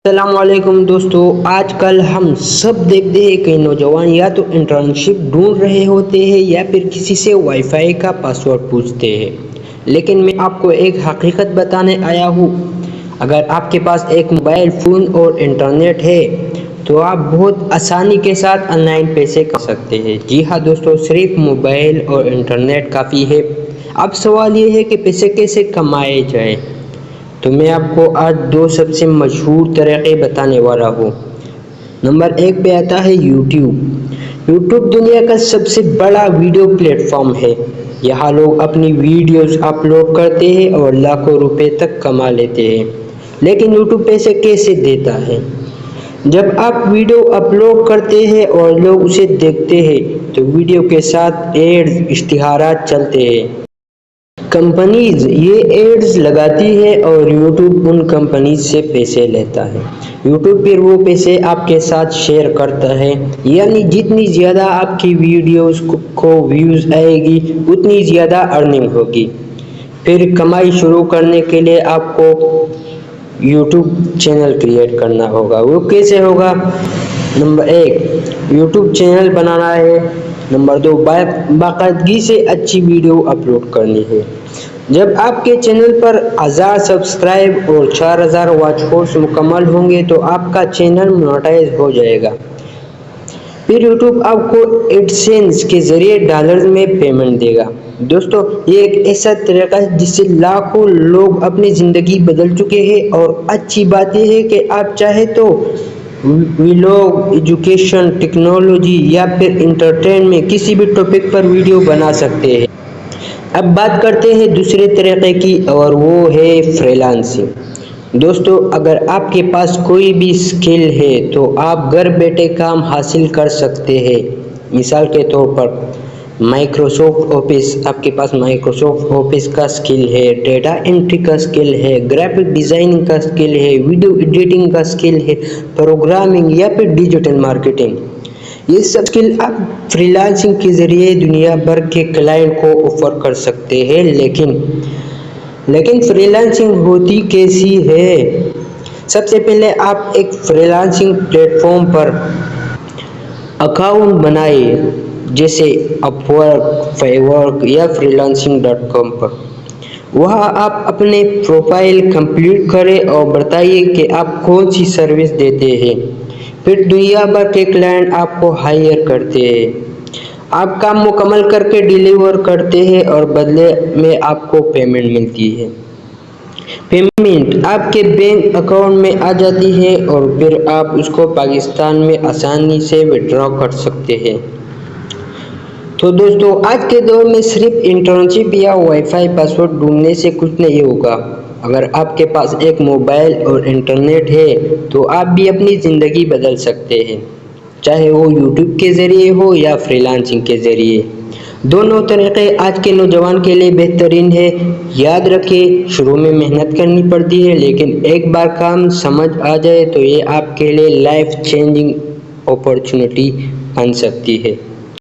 السلام علیکم دوستو، آج کل ہم سب دیکھتے ہیں کہ نوجوان یا تو انٹرنشپ ڈھونڈ رہے ہوتے ہیں یا پھر کسی سے وائی فائی کا پاسورڈ پوچھتے ہیں۔ لیکن میں آپ کو ایک حقیقت بتانے آیا ہوں، اگر آپ کے پاس ایک موبائل فون اور انٹرنیٹ ہے تو آپ بہت آسانی کے ساتھ آن لائن پیسے کما سکتے ہیں۔ جی ہاں دوستو، صرف موبائل اور انٹرنیٹ کافی ہے۔ اب سوال یہ ہے کہ پیسے کیسے کمائے جائیں، تو میں آپ کو آج دو سب سے مشہور طریقے بتانے والا ہوں۔ نمبر 1 پہ آتا ہے یوٹیوب۔ یوٹیوب دنیا کا سب سے بڑا ویڈیو پلیٹ فارم ہے۔ یہاں لوگ اپنی ویڈیوز اپلوڈ کرتے ہیں اور لاکھوں روپے تک کما لیتے ہیں۔ لیکن یوٹیوب پیسے کیسے دیتا ہے؟ جب آپ ویڈیو اپلوڈ کرتے ہیں اور لوگ اسے دیکھتے ہیں تو ویڈیو کے ساتھ ایڈز، اشتہارات چلتے ہیں۔ کمپنیز یہ ایڈز لگاتی ہے اور یوٹیوب ان کمپنیز سے پیسے لیتا ہے۔ یوٹیوب پھر وہ پیسے آپ کے ساتھ شیئر کرتا ہے، یعنی جتنی زیادہ آپ کی ویڈیوز کو ویوز آئے گی اتنی زیادہ ارننگ ہوگی۔ پھر کمائی شروع کرنے کے لیے آپ کو یوٹیوب چینل کریٹ کرنا ہوگا۔ وہ کیسے ہوگا؟ نمبر 1 یوٹیوب چینل بنانا ہے۔ نمبر 2 باقاعدگی سے اچھی ویڈیو اپلوڈ کرنی ہے۔ جب آپ کے چینل پر 1000 سبسکرائب اور 4000 واچ ہورس مکمل ہوں گے تو آپ کا چینل مونیٹائز ہو جائے گا۔ پھر یوٹیوب آپ کو ایڈسینس کے ذریعے ڈالرز میں پیمنٹ دے گا۔ دوستو، یہ ایک ایسا طریقہ ہے جس سے لاکھوں لوگ اپنی زندگی بدل چکے ہیں، اور اچھی بات یہ ہے کہ آپ چاہے تو ویلاگ، ایجوکیشن، ٹیکنالوجی یا پھر انٹرٹینمنٹ کسی بھی ٹاپک پر ویڈیو بنا سکتے ہیں۔ اب بات کرتے ہیں دوسرے طریقے کی، اور وہ ہے فری لانسنگ۔ دوستو، اگر آپ کے پاس کوئی بھی سکل ہے تو آپ گھر بیٹھے کام حاصل کر سکتے ہیں۔ مثال کے طور پر مائکروسافٹ آفس، آپ کے پاس مائکروسافٹ آفس کا سکل ہے، ڈیٹا انٹری کا سکل ہے، گرافک ڈیزائننگ کا سکل ہے، ویڈیو ایڈیٹنگ کا سکل ہے، پروگرامنگ یا پھر ڈیجیٹل مارکیٹنگ۔ یہ سب سکل آپ فری لانسنگ کے ذریعے دنیا بھر کے کلائنٹ کو آفر کر سکتے ہیں۔ لیکن فری لانسنگ ہوتی کیسی ہے؟ سب سے پہلے آپ ایک فری لانسنگ پلیٹ فارم پر اکاؤنٹ بنائیں، جیسے اپ ورک، فائیورک یا freelancing.com پر۔ وہاں آپ اپنے پروفائل کمپلیٹ کریں اور بتائیے کہ آپ کون سی سروس دیتے ہیں۔ پھر دنیا بھر کے کلائنٹ آپ کو ہائر کرتے ہیں۔ آپ کام مکمل کر کے ڈیلیور کرتے ہیں اور بدلے میں آپ کو پیمنٹ ملتی ہے۔ پیمنٹ آپ کے بینک اکاؤنٹ میں آ جاتی ہے اور پھر آپ اس کو پاکستان میں آسانی سے وِدڈرا کر سکتے ہیں۔ تو دوستو، آج کے دور میں صرف انٹرنشپ یا وائی فائی پاسورڈ ڈھونڈنے سے کچھ نہیں ہوگا۔ اگر آپ کے پاس ایک موبائل اور انٹرنیٹ ہے تو آپ بھی اپنی زندگی بدل سکتے ہیں، چاہے وہ یوٹیوب کے ذریعے ہو یا فری لانسنگ کے ذریعے۔ دونوں طریقے آج کے نوجوان کے لیے بہترین ہے۔ یاد رکھیں، شروع میں محنت کرنی پڑتی ہے، لیکن ایک بار کام سمجھ آ جائے تو یہ آپ کے لیے لائف چینجنگ اپارچونٹی بن سکتی ہے۔